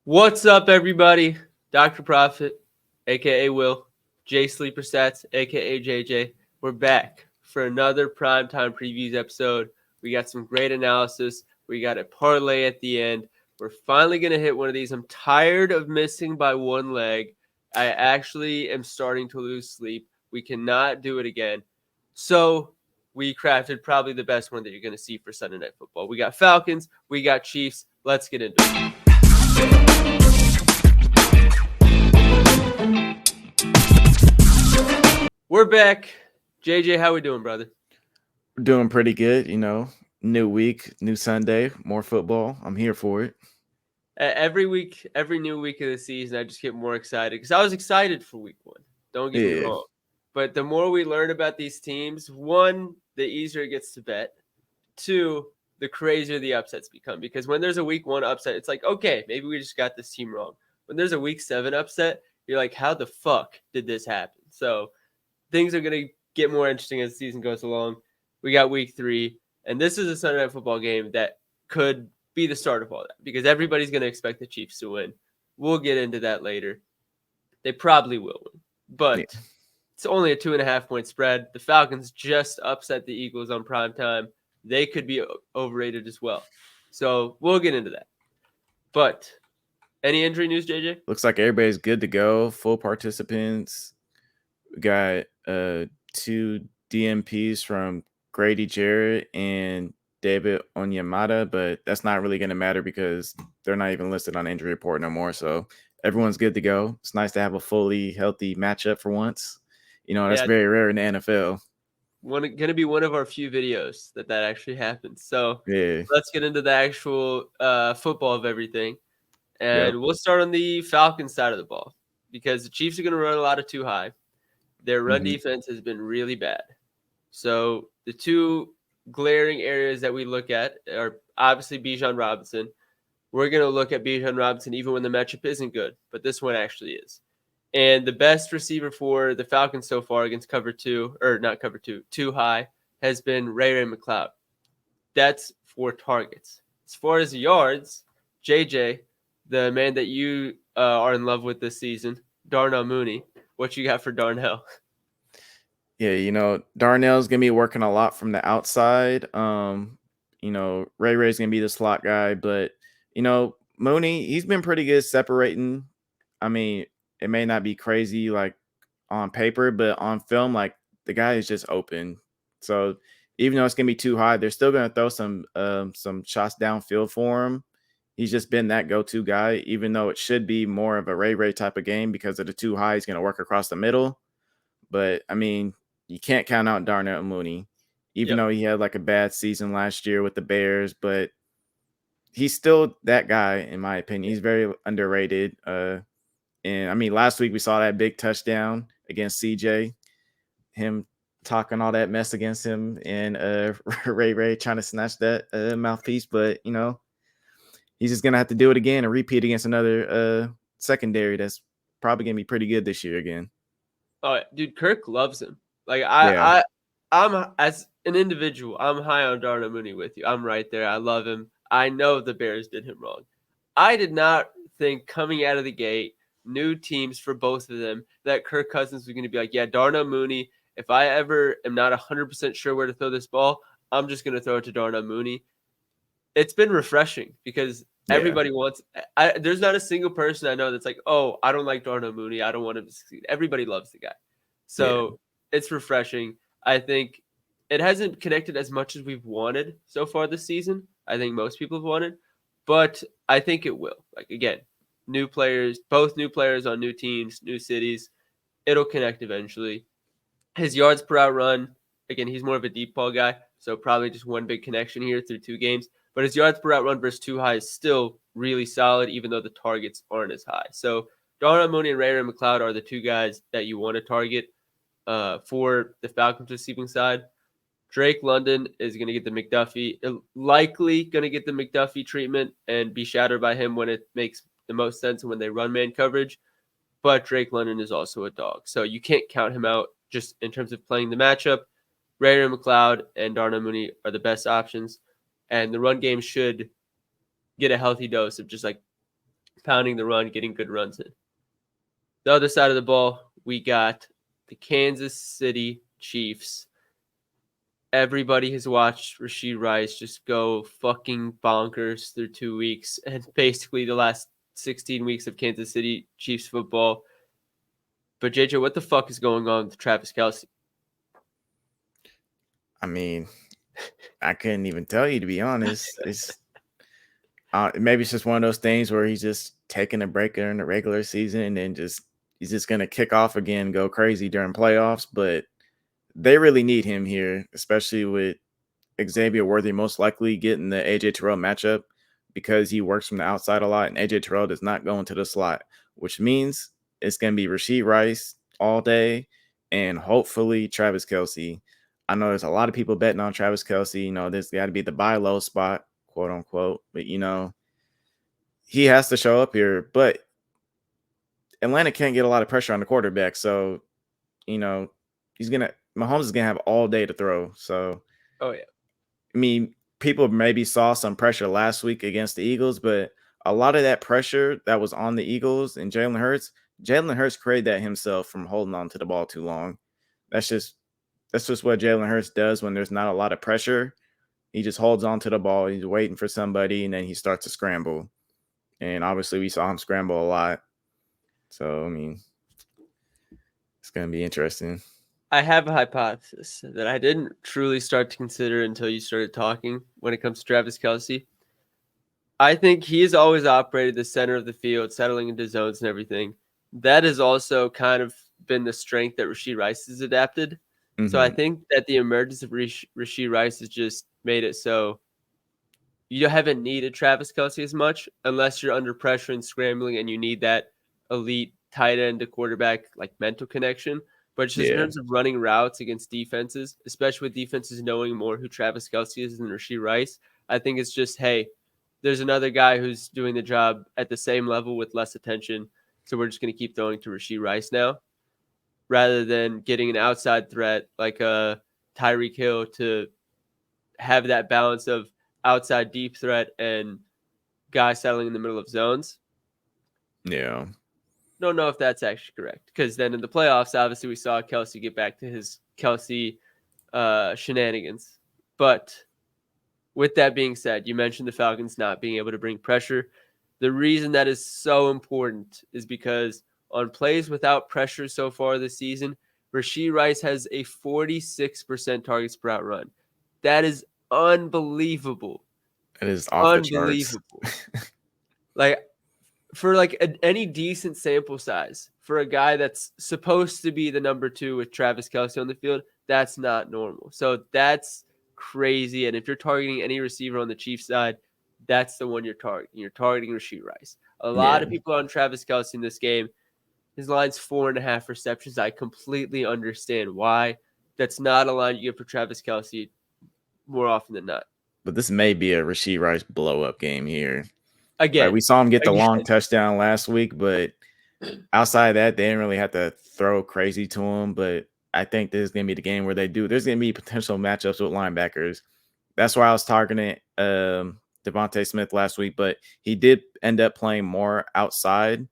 What's up, everybody? Dr.Profit, a.k.a. Will, jsleeprstats, a.k.a. JJ. We're back for another PrimeTime Previews episode. We got some great analysis. We got a parlay at the end. We're finally going to hit one of these. I'm tired of missing by one leg. I actually am starting to lose sleep. We cannot do it again. So we crafted probably the best one that you're going to see for Sunday Night Football. We got Falcons. We got Chiefs. Let's get into it. We're back. JJ, how we doing, brother? We're doing pretty good, New week, new Sunday, more football. I'm here for it. Every week, every new week of the season, I just get more excited because I was excited for week one. Don't get me wrong. But the more we learn about these teams, one, the easier it gets to bet. Two, the crazier the upsets become. Because when there's a week one upset, it's like, okay, maybe we just got this team wrong. When there's a week 7 upset, you're like, how the fuck did this happen? So things are going to get more interesting as the season goes along. We got week 3, and this is a Sunday Night Football game that could be the start of all that because everybody's going to expect the Chiefs to win. We'll get into that later. They probably will win, but it's only a 2.5-point spread. The Falcons just upset the Eagles on primetime. They could be overrated as well. So we'll get into that. But any injury news, JJ? Looks like everybody's good to go. Full participants. We got 2 DMPs from Grady Jarrett and David Onyemata, but that's not really going to matter because they're not even listed on the injury report no more. So everyone's good to go. It's nice to have a fully healthy matchup for once. That's very rare in the NFL. Going to be one of our few videos that actually happens. So yeah, let's get into the actual football of everything. And we'll start on the Falcons side of the ball because the Chiefs are going to run a lot of too high. Their run defense has been really bad. So the two glaring areas that we look at are obviously Bijan Robinson. We're going to look at Bijan Robinson even when the matchup isn't good, but this one actually is. And the best receiver for the Falcons so far against too high, has been Ray McLeod. That's 4 targets. As far as yards, JJ, the man that you are in love with this season, Darnell Mooney, what you got for Darnell? Yeah, Darnell's going to be working a lot from the outside. Ray's going to be the slot guy, but, Mooney, he's been pretty good separating. I mean, it may not be crazy like on paper, but on film, like the guy is just open. So even though it's going to be too high, they're still going to throw some shots downfield for him. He's just been that go-to guy, even though it should be more of a Ray type of game because of the too high. He's going to work across the middle. But, I mean, you can't count out Darnell Mooney, even though he had like a bad season last year with the Bears. But he's still that guy, in my opinion. He's very underrated. And, I mean, last week we saw that big touchdown against CJ, him talking all that mess against him, and Ray trying to snatch that mouthpiece. But, he's just going to have to do it again and repeat against another secondary that's probably going to be pretty good this year again. Oh, dude, Kirk loves him. Like, I'm as an individual, I'm high on Darnell Mooney with you. I'm right there. I love him. I know the Bears did him wrong. I did not think coming out of the gate, new teams for both of them, that Kirk Cousins was going to be like, yeah, Darnell Mooney, if I ever am not 100% sure where to throw this ball, I'm just going to throw it to Darnell Mooney. It's been refreshing because everybody wants – there's not a single person I know that's like, oh, I don't like Darnell Mooney. I don't want him to succeed. Everybody loves the guy. So it's refreshing. I think it hasn't connected as much as we've wanted so far this season. I think most people have wanted. But I think it will. Like, again, new players, both new players on new teams, new cities. It'll connect eventually. His yards per out run, again, he's more of a deep ball guy, so probably just one big connection here through 2 games. But his yards per out run versus too high is still really solid, even though the targets aren't as high. So Darnell Mooney and Ray McLeod are the 2 guys that you want to target for the Falcons receiving side. Drake London is going to get the McDuffie, likely going to get the McDuffie treatment and be shadowed by him when it makes the most sense when they run man coverage. But Drake London is also a dog. So you can't count him out just in terms of playing the matchup. Ray McLeod and Darnell Mooney are the best options. And the run game should get a healthy dose of just like pounding the run, getting good runs in. The other side of the ball, we got the Kansas City Chiefs. Everybody has watched Rashee Rice just go fucking bonkers through 2 weeks and basically the last 16 weeks of Kansas City Chiefs football. But JJ, what the fuck is going on with Travis Kelce? I mean, I couldn't even tell you, to be honest. It's maybe it's just one of those things where he's just taking a break during the regular season and then he's just gonna kick off again, go crazy during playoffs. But they really need him here, especially with Xavier Worthy most likely getting the AJ Terrell matchup because he works from the outside a lot, and AJ Terrell does not go into the slot, which means it's gonna be Rashee Rice all day and hopefully Travis Kelce. I know there's a lot of people betting on Travis Kelce. You know, there's got to be the buy low spot, quote unquote. But, you know, he has to show up here. But Atlanta can't get a lot of pressure on the quarterback. So, you know, Mahomes is going to have all day to throw. So, oh, yeah. I mean, people maybe saw some pressure last week against the Eagles, but a lot of that pressure that was on the Eagles and Jalen Hurts created that himself from holding on to the ball too long. That's just what Jalen Hurts does when there's not a lot of pressure. He just holds on to the ball. He's waiting for somebody, and then he starts to scramble. And obviously, we saw him scramble a lot. So, I mean, it's going to be interesting. I have a hypothesis that I didn't truly start to consider until you started talking when it comes to Travis Kelce. I think he has always operated the center of the field, settling into zones and everything. That has also kind of been the strength that Rashee Rice has adapted. Mm-hmm. So I think that the emergence of Rashee Rice has just made it so you haven't needed Travis Kelce as much unless you're under pressure and scrambling and you need that elite tight end to quarterback like mental connection. But just in terms of running routes against defenses, especially with defenses knowing more who Travis Kelce is than Rashee Rice, I think it's just, hey, there's another guy who's doing the job at the same level with less attention. So we're just going to keep throwing to Rashee Rice now rather than getting an outside threat like a Tyreek Hill to have that balance of outside deep threat and guy settling in the middle of zones. Yeah. Don't know if that's actually correct because then in the playoffs, obviously we saw Kelce get back to his Kelce shenanigans. But with that being said, you mentioned the Falcons not being able to bring pressure. The reason that is so important is because on plays without pressure so far this season, Rashee Rice has a 46% targets per out run. That is unbelievable. It is off unbelievable. The charts. Like for like any decent sample size for a guy that's supposed to be the number 2 with Travis Kelce on the field, that's not normal. So that's crazy. And if you're targeting any receiver on the Chiefs side, that's the one you're targeting. You're targeting Rashee Rice. A lot of people on Travis Kelce in this game. His line's 4.5 receptions. I completely understand why. That's not a line you get for Travis Kelce more often than not. But this may be a Rashee Rice blow-up game here. Again, like we saw him get the long touchdown last week, but outside of that, they didn't really have to throw crazy to him. But I think this is going to be the game where they do. There's going to be potential matchups with linebackers. That's why I was targeting Devontae Smith last week, but he did end up playing more outside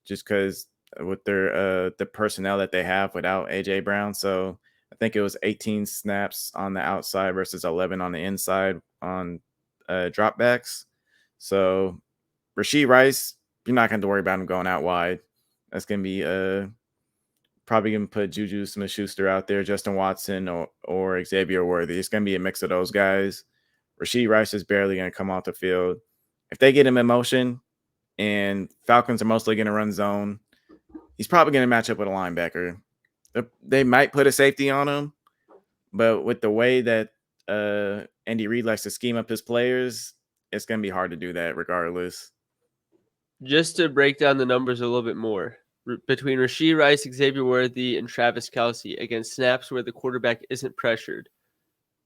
just because with their the personnel that they have without AJ Brown. So I think it was 18 snaps on the outside versus 11 on the inside on dropbacks. So Rashee Rice, you're not going to worry about him going out wide. That's going to be probably going to put Juju Smith-Schuster out there, Justin Watson or Xavier Worthy. It's going to be a mix of those guys. Rashee Rice is barely going to come off the field. If they get him in motion and Falcons are mostly going to run zone, he's probably going to match up with a linebacker. They might put a safety on him, but with the way that Andy Reid likes to scheme up his players, it's going to be hard to do that regardless. Just to break down the numbers a little bit more, between Rashee Rice, Xavier Worthy, and Travis Kelce against snaps where the quarterback isn't pressured,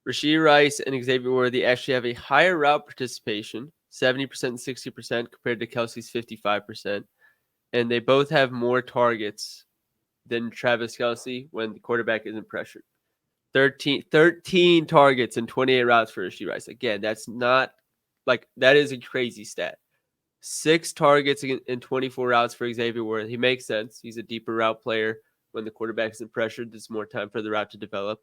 Rashee Rice and Xavier Worthy actually have a higher route participation, 70% and 60% compared to Kelce's 55%. And they both have more targets than Travis Kelce when the quarterback isn't pressured. 13 targets and 28 routes for Rashee Rice. Again, that's not like that is a crazy stat. 6 targets in 24 routes for Xavier Worthy. He makes sense. He's a deeper route player. When the quarterback isn't pressured, there's more time for the route to develop.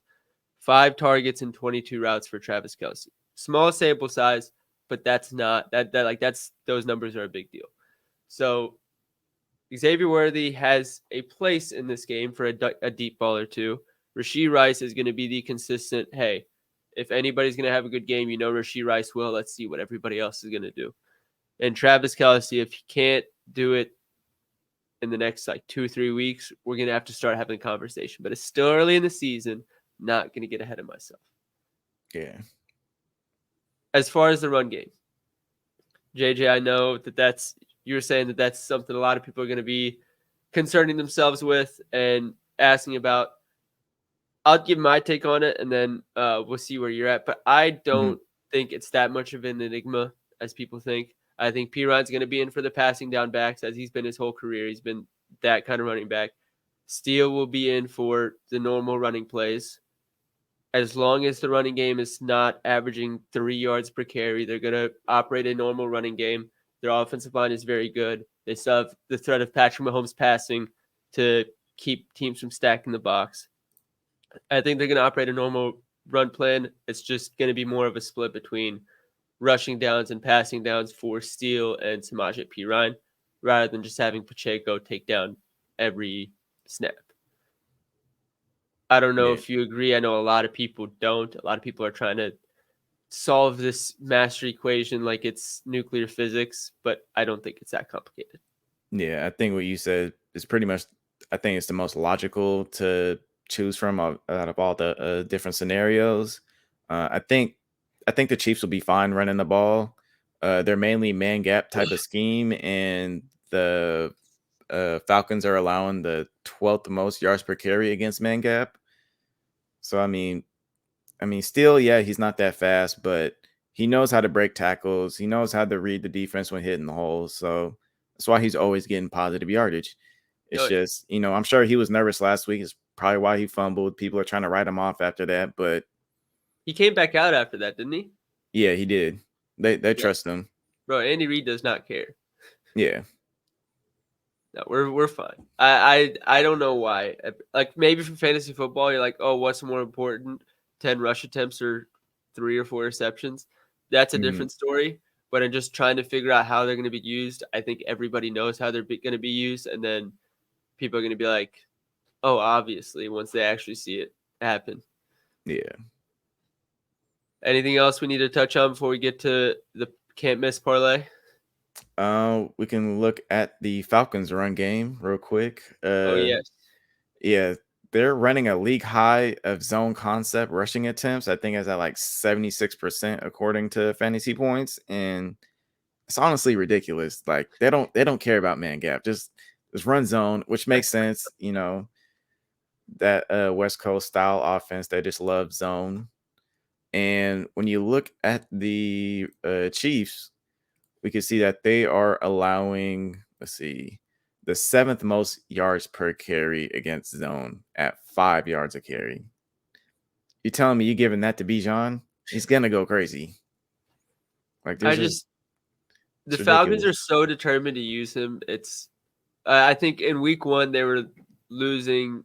5 targets and 22 routes for Travis Kelce. Small sample size, but that's those numbers are a big deal. So Xavier Worthy has a place in this game for a deep ball or two. Rashee Rice is going to be the consistent, hey, if anybody's going to have a good game, Rashee Rice will. Let's see what everybody else is going to do. And Travis Kelce, if he can't do it in the next 2-3 weeks, we're going to have to start having a conversation. But it's still early in the season. Not going to get ahead of myself. Yeah. As far as the run game, JJ, I know you're saying that's something a lot of people are going to be concerning themselves with and asking about. I'll give my take on it, and then we'll see where you're at. But I don't think it's that much of an enigma as people think. I think Piron's going to be in for the passing down backs, as he's been his whole career. He's been that kind of running back. Steele will be in for the normal running plays. As long as the running game is not averaging 3 yards per carry, they're going to operate a normal running game. Their offensive line is very good. They still have the threat of Patrick Mahomes passing to keep teams from stacking the box. I think they're going to operate a normal run plan. It's just going to be more of a split between rushing downs and passing downs for Steele and Samaje Perine, rather than just having Pacheco take down every snap. I don't know if you agree. I know a lot of people don't. A lot of people are trying to solve this master equation like it's nuclear physics, but I don't think it's that complicated. Yeah, I think what you said is pretty much, I think it's the most logical to choose from out of all the different scenarios. I think the Chiefs will be fine running the ball. They're mainly man gap type of scheme, and the Falcons are allowing the 12th most yards per carry against man gap. So I mean, still, yeah, he's not that fast, but he knows how to break tackles. He knows how to read the defense when hitting the holes. So that's why he's always getting positive yardage. It's just, I'm sure he was nervous last week. It's probably why he fumbled. People are trying to write him off after that, but he came back out after that, didn't he? Yeah, he did. They trust him. Bro, Andy Reid does not care. Yeah. No, we're fine. I don't know why. Like, maybe for fantasy football, you're like, oh, what's more important, 10 rush attempts or 3 or 4 receptions? That's a different story. But in just trying to figure out how they're going to be used, I think everybody knows how they're going to be used, and then people are going to be like, oh, obviously, once they actually see it happen. Yeah. Anything else we need to touch on before we get to the can't miss parlay? We can look at the Falcons run game real quick. Oh, yes. Yeah, they're running a league high of zone concept rushing attempts. I think it's at like 76% according to fantasy points, and it's honestly ridiculous. Like they don't care about man gap. Just run zone, which makes sense. That West Coast style offense, they just love zone. And when you look at the Chiefs, we can see that they are allowing, the 7th most yards per carry against zone at 5 yards a carry. You telling me you giving that to Bijan? He's gonna go crazy. Like the Falcons are so determined to use him. It's I think in week 1 they were losing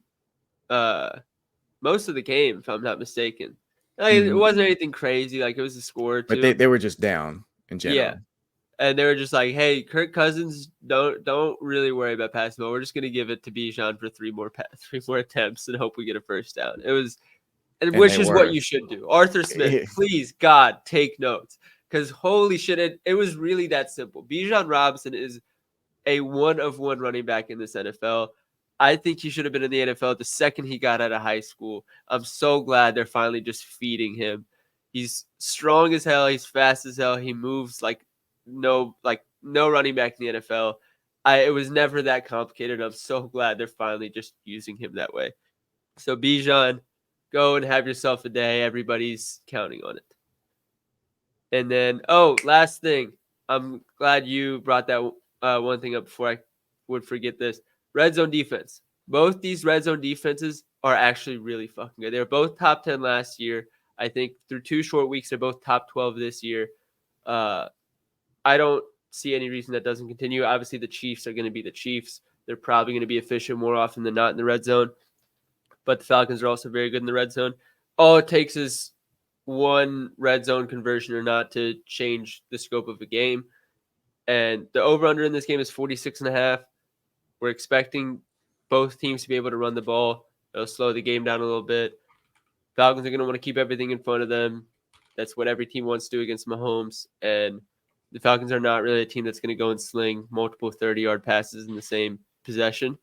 most of the game, if I'm not mistaken. It wasn't anything crazy. Like, it was a score or two. But they were just down in general. Yeah. And they were just like, hey, Kirk Cousins, don't really worry about passing the ball. We're just gonna give it to Bijan for 3 more attempts and hope we get a first down. Which is what you should do. Arthur Smith, please, God, take notes. Because holy shit, it was really that simple. Bijan Robinson is a one-of-one running back in this NFL. I think he should have been in the NFL the second he got out of high school. I'm so glad they're finally just feeding him. He's strong as hell. He's fast as hell. He moves like no running back in the NFL. It was never that complicated. I'm so glad they're finally just using him that way. So Bijan, go and have yourself a day. Everybody's counting on it. And then, last thing. I'm glad you brought that one thing up before I would forget this. Red zone defense. Both these red zone defenses are actually really fucking good. They were both top 10 last year. I think through 2 short weeks, they're both top 12 this year. I don't see any reason that doesn't continue. Obviously, the Chiefs are going to be the Chiefs. They're probably going to be efficient more often than not in the red zone. But the Falcons are also very good in the red zone. All it takes is one red zone conversion or not to change the scope of a game. And the over-under in this game is 46.5. We're expecting both teams to be able to run the ball. It'll slow the game down a little bit. Falcons are going to want to keep everything in front of them. That's what every team wants to do against Mahomes. And the Falcons are not really a team that's going to go and sling multiple 30-yard passes in the same possession.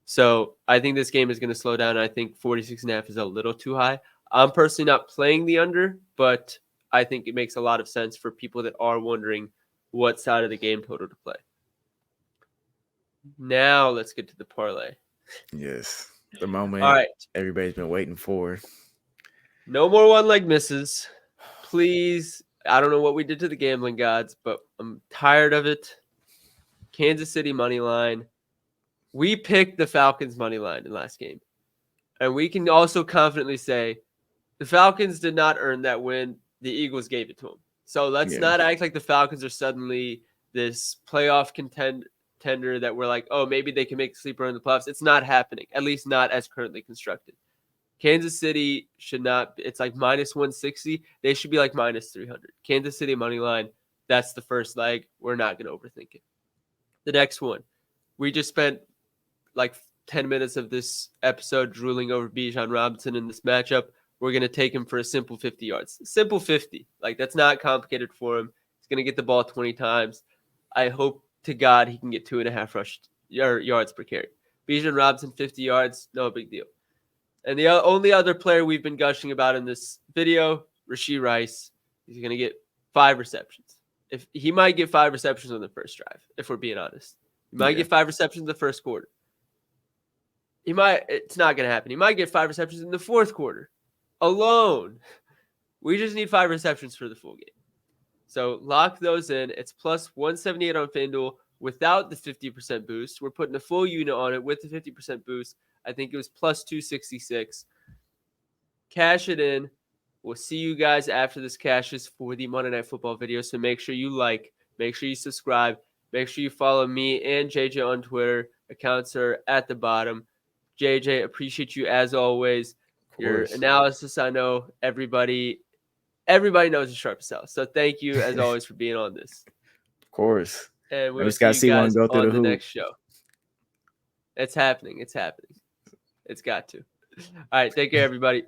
So I think this game is going to slow down. I think 46.5 is a little too high. I'm personally not playing the under, but I think it makes a lot of sense for people that are wondering what side of the game total to play. Now let's get to the parlay. Yes, the moment All right. everybody's been waiting for. No more one leg misses. Please. I don't know what we did to the gambling gods, but I'm tired of it. Kansas City money line. We picked the Falcons money line in last game. And we can also confidently say the Falcons did not earn that win. The Eagles gave it to them. So let's not act like the Falcons are suddenly this playoff contender that we're like, oh, maybe they can make the sleeper in the playoffs. It's not happening, at least not as currently constructed. Kansas City should not. It's like minus 160. They should be like minus 300. Kansas City money line. That's the first leg. We're not going to overthink it. The next one. We just spent like 10 minutes of this episode drooling over Bijan Robinson in this matchup. We're going to take him for a simple 50 yards. Simple 50. Like, that's not complicated for him. He's going to get the ball 20 times. I hope to God he can get 2.5 yards per carry. Bijan Robinson, 50 yards, no big deal. And the only other player we've been gushing about in this video, Rashee Rice, he's going to get 5 receptions. If he might get 5 receptions on the first drive, if we're being honest. He might get 5 receptions in the first quarter. It's not going to happen. He might get 5 receptions in the fourth quarter alone. We just need 5 receptions for the full game. So lock those in. It's plus 178 on FanDuel without the 50% boost. We're putting a full unit on it with the 50% boost. I think it was plus 266. Cash it in. We'll see you guys after this cashes for the Monday Night Football video. So make sure you like, make sure you subscribe, make sure you follow me and JJ on Twitter. Accounts are at the bottom. JJ, appreciate you as always. Your analysis, I know everybody knows is sharp as hell. So thank you as always for being on this. Of course. And we'll see you guys on the next show. It's happening. It's happening. It's got to. All right. Take care, everybody.